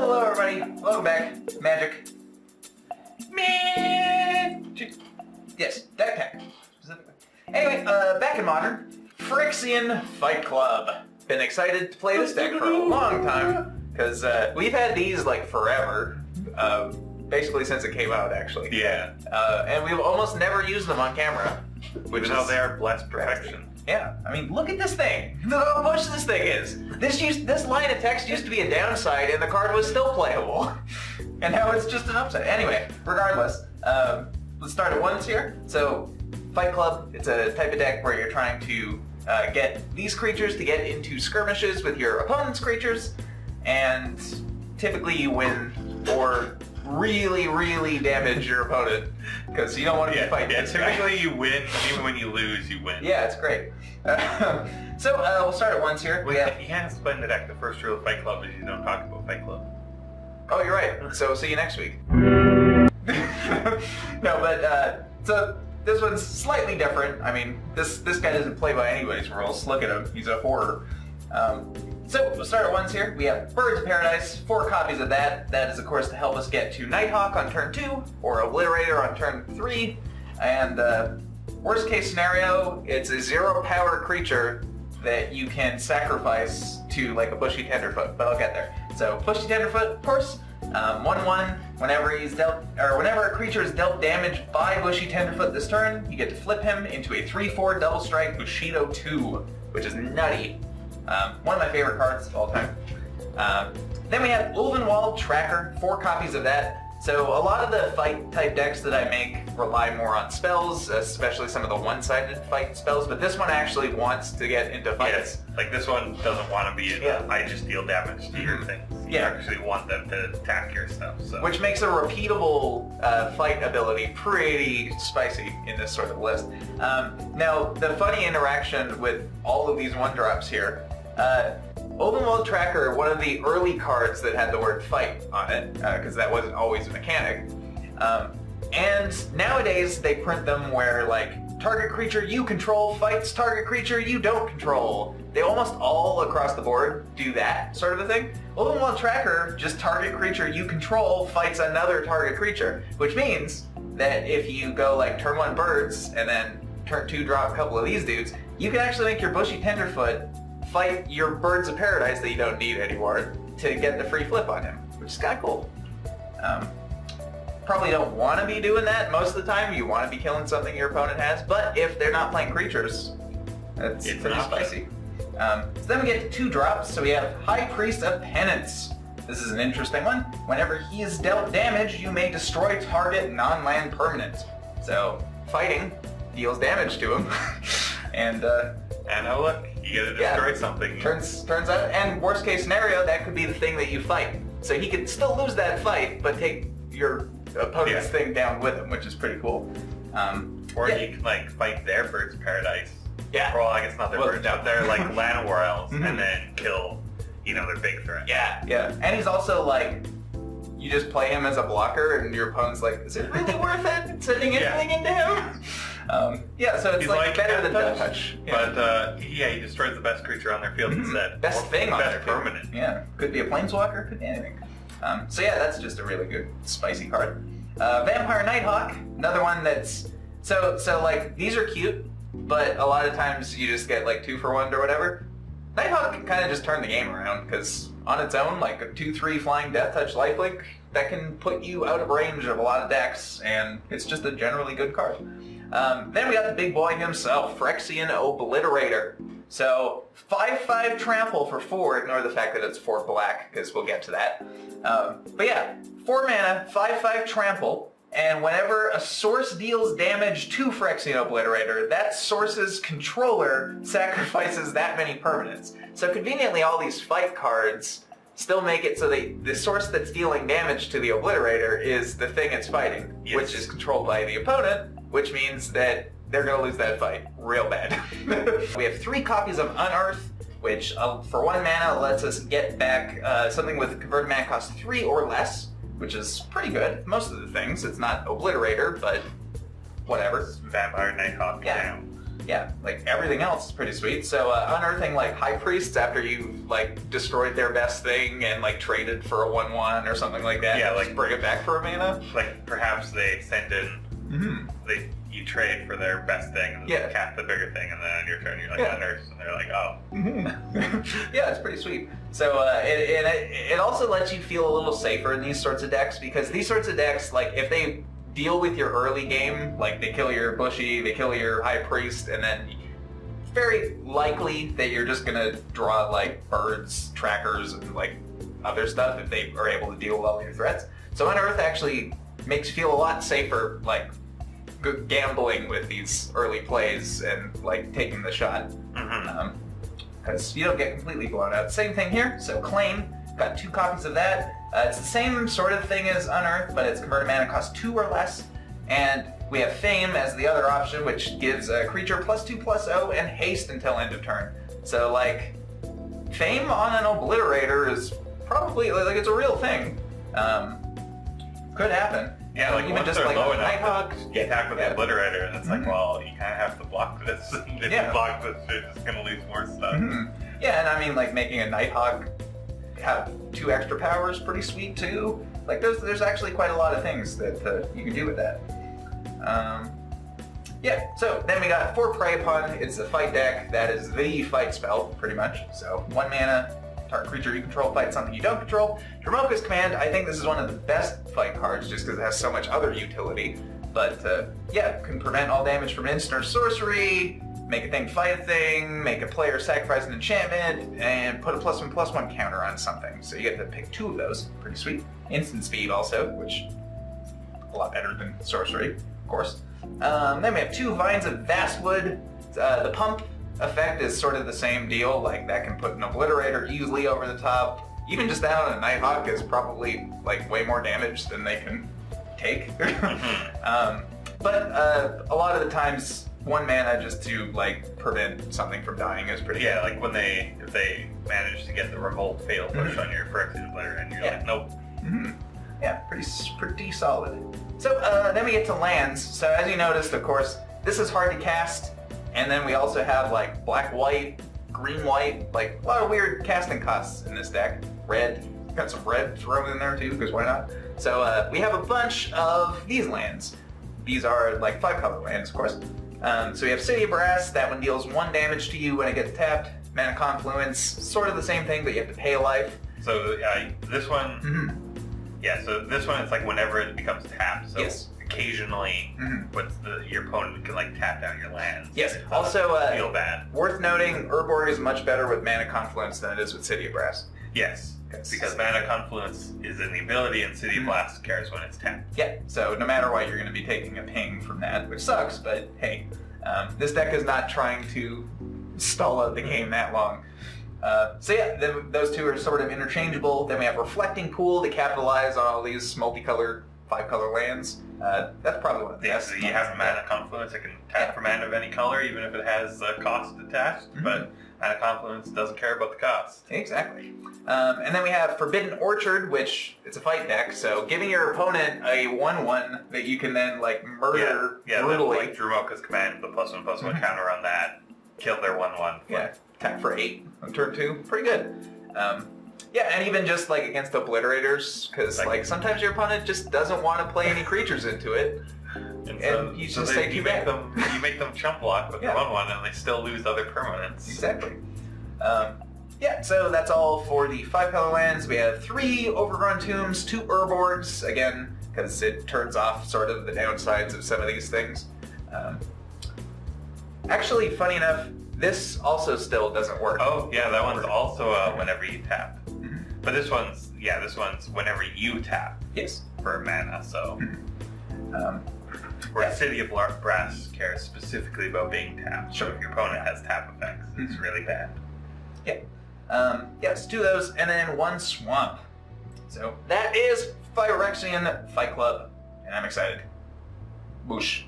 Hello everybody, welcome back. Magic. Yes, deck tech. Specifically. Anyway, back in Modern, Phyrexian Fight Club. Been excited to play this deck for a long time, because we've had these like forever. Basically since it came out, actually. Yeah. And we've almost never used them on camera. Which is how they are blessed perfection. Yeah, I mean, look at this thing. Look how much this thing is. This line of text used to be a downside, and the card was still playable. And now it's just an upside. Anyway, regardless, let's start at once here. So, Fight Club, it's a type of deck where you're trying to get these creatures to get into skirmishes with your opponent's creatures, and typically you win or really, really damage your opponent, because you don't want to be fighting. Yeah, typically you win, even when you lose, you win. Yeah, it's great. So we'll start at once here. You can't explain the deck. The first rule of Fight Club is you don't talk about Fight Club. Oh, you're right. So see you next week. No, but so this one's slightly different. I mean, this guy doesn't play by anybody's rules. Look at him. He's a horror. So we'll start at once here. We have Birds of Paradise, 4 copies of that. That is, of course, to help us get to Nighthawk on turn 2, or Obliterator on turn 3. And worst case scenario, it's a 0-power creature that you can sacrifice to like a Bushi Tenderfoot, but I'll get there. So Bushi Tenderfoot, of course, 1/1. Whenever a creature is dealt damage by Bushi Tenderfoot this turn, you get to flip him into a 3/4 double strike Bushido 2, which is nutty. One of my favorite cards of all time. Then we have Ulvenwald Tracker, 4 copies of that. So a lot of the fight type decks that I make rely more on spells, especially some of the one-sided fight spells, but this one actually wants to get into fights. Yes, like this one doesn't want to be I just deal damage to your things. You actually want them to attack your stuff. So. Which makes a repeatable fight ability pretty spicy in this sort of list. Now, the funny interaction with all of these 1-drops here, Ulvenwald Tracker, one of the early cards that had the word fight on it, because that wasn't always a mechanic. And nowadays they print them where like, target creature you control fights target creature you don't control. They almost all across the board do that sort of a thing. Ulvenwald Tracker, just target creature you control fights another target creature, which means that if you go like turn 1 birds and then turn 2 drop a couple of these dudes, you can actually make your Bushi Tenderfoot fight your Birds of Paradise that you don't need anymore to get the free flip on him, which is kind of cool. Probably don't want to be doing that most of the time. You want to be killing something your opponent has, but if they're not playing creatures, it's pretty spicy. So then we get 2 drops, so we have High Priest of Penance. This is an interesting one. Whenever he is dealt damage, you may destroy target non-land permanent. So fighting deals damage to him. And oh look, you gotta destroy something. Turns out, and worst case scenario, that could be the thing that you fight. So he could still lose that fight, but take your opponent's thing down with him, which is pretty cool. Or you can like fight their Birds of Paradise. Yeah. Well, I guess not their birds, but they're like Llanowar elves, and then kill, their big threat. Yeah, yeah. And he's also like, you just play him as a blocker, and your opponent's like, is it really worth it sending anything into him? So it's like better than Death Touch. But he destroys the best creature on their field instead. Best thing on their field. Permanent. Yeah, could be a planeswalker, could be anything. So yeah, that's just a really good spicy card. Vampire Nighthawk, another one that's so like these are cute, but a lot of times you just get like 2 for 1 or whatever. Nighthawk can kind of just turn the game around, because on its own, like a 2/3 flying Death Touch lifelink, that can put you out of range of a lot of decks, and it's just a generally good card. Then we got the big boy himself, Phyrexian Obliterator. So 5/5 trample for 4, ignore the fact that it's 4 black, because we'll get to that. But yeah, 4 mana, 5/5 trample, and whenever a source deals damage to Phyrexian Obliterator, that source's controller sacrifices that many permanents. So conveniently, all these fight cards still make it so the source that's dealing damage to the Obliterator is the thing it's fighting, which is controlled by the opponent, which means that they're going to lose that fight real bad. We have 3 copies of Unearth, which for 1 mana lets us get back something with converted mana cost 3 or less, which is pretty good. Most of the things. It's not Obliterator, but whatever. Vampire Nighthawk down. yeah, like everything else is pretty sweet. So unearthing like high priests after you like destroyed their best thing and like traded for a 1/1 or something like that. Yeah, like like bring it back for a mana. Like perhaps they send in, you trade for their best thing and then cap the bigger thing, and then on your turn you're like unearth, and they're like, oh. Yeah, it's pretty sweet. So it also lets you feel a little safer in these sorts of decks, because these sorts of decks, like if they deal with your early game, like they kill your Bushi, they kill your High Priest, and then it's very likely that you're just gonna draw like birds, trackers, and like other stuff if they are able to deal with all your threats. So Unearth actually makes you feel a lot safer, like gambling with these early plays and like taking the shot, because you don't get completely blown out. Same thing here. So Claim, got 2 copies of that. It's the same sort of thing as Unearth, but its converted mana costs 2 or less. And we have Fame as the other option, which gives a creature +2/+0 and haste until end of turn. So like, Fame on an Obliterator is probably like it's a real thing. Could happen. Yeah, like even just like low Nighthawk, you attack with the Obliterator, and it's like, well, you kind of have to block this. If you block this, you're just gonna lose more stuff. Yeah, and I mean, like making a Nighthawk have 2 extra powers, pretty sweet too. Like there's actually quite a lot of things that you can do with that. Yeah, so then we got for Prey Upon. It's a fight deck that is the fight spell, pretty much. So 1 mana, target creature you control fight something you don't control. Dromoka's Command, I think this is one of the best fight cards just because it has so much other utility. But yeah, can prevent all damage from instant or sorcery, make a thing fight a thing, make a player sacrifice an enchantment, and put a +1/+1 counter on something. So you get to pick 2 of those. Pretty sweet. Instant speed also, which is a lot better than sorcery, of course. Then we have 2 Vines of Vastwood. The pump effect is sort of the same deal. Like that can put an Obliterator easily over the top. Even just that on a Nighthawk is probably like way more damage than they can take. But a lot of the times 1 mana just to like prevent something from dying is pretty good. Like if they manage to get the Revolt Fatal Push on your Phyrexian Obliterator, and you're like, nope. Yeah, pretty solid. So then we get to lands. So as you noticed, of course, this is hard to cast. And then we also have like black-white, green-white, like a lot of weird casting costs in this deck. Red, got some red thrown in there too, because why not? So we have a bunch of these lands. These are like 5-color lands, of course. So we have City of Brass. That one deals 1 damage to you when it gets tapped. Mana Confluence, sort of the same thing, but you have to pay a life. So this one, so this one it's like whenever it becomes tapped. So occasionally, your opponent can like tap down your lands. Yes. Also, feel bad. Worth noting, Urborg is much better with Mana Confluence than it is with City of Brass. Yes. Because Mana Confluence is an ability, and City of Blast cares when it's tapped. Yeah, so no matter what, you're going to be taking a ping from that, which sucks, but hey, this deck is not trying to stall out the game that long. So yeah, those 2 are sort of interchangeable. Then we have Reflecting Pool to capitalize on all these multicolored 5-color lands. That's probably one of the best. So you have Mana Confluence, it can tap for mana of any color, even if it has a cost attached, but Mana Confluence doesn't care about the cost. Exactly. And then we have Forbidden Orchard, which it's a fight deck, so giving your opponent a 1/1 that you can then like murder brutally. Like Dromoka's Command, the +1/+1 counter on that, kill their 1/1. Yeah, attack for 8 on turn 2. Pretty good. Yeah, and even just like against Obliterators, because like sometimes your opponent just doesn't want to play any creatures into it. And you just say you make them chump block with the 1/1, and they still lose other permanents. Exactly. Yeah, so that's all for the 5-color lands. We have 3 Overgrown Tombs, 2 Urborgs, again, because it turns off sort of the downsides of some of these things. Actually, funny enough, this also still doesn't work. Oh, yeah, that one's also whenever you tap. But this one's whenever you tap. Yes. For mana, so. Where City of Brass cares specifically about being tapped. So if your opponent has tap effects, it's really bad. Yeah. Let's do those, and then 1 Swamp. So that is Phyrexian Fight Club, and I'm excited. Boosh.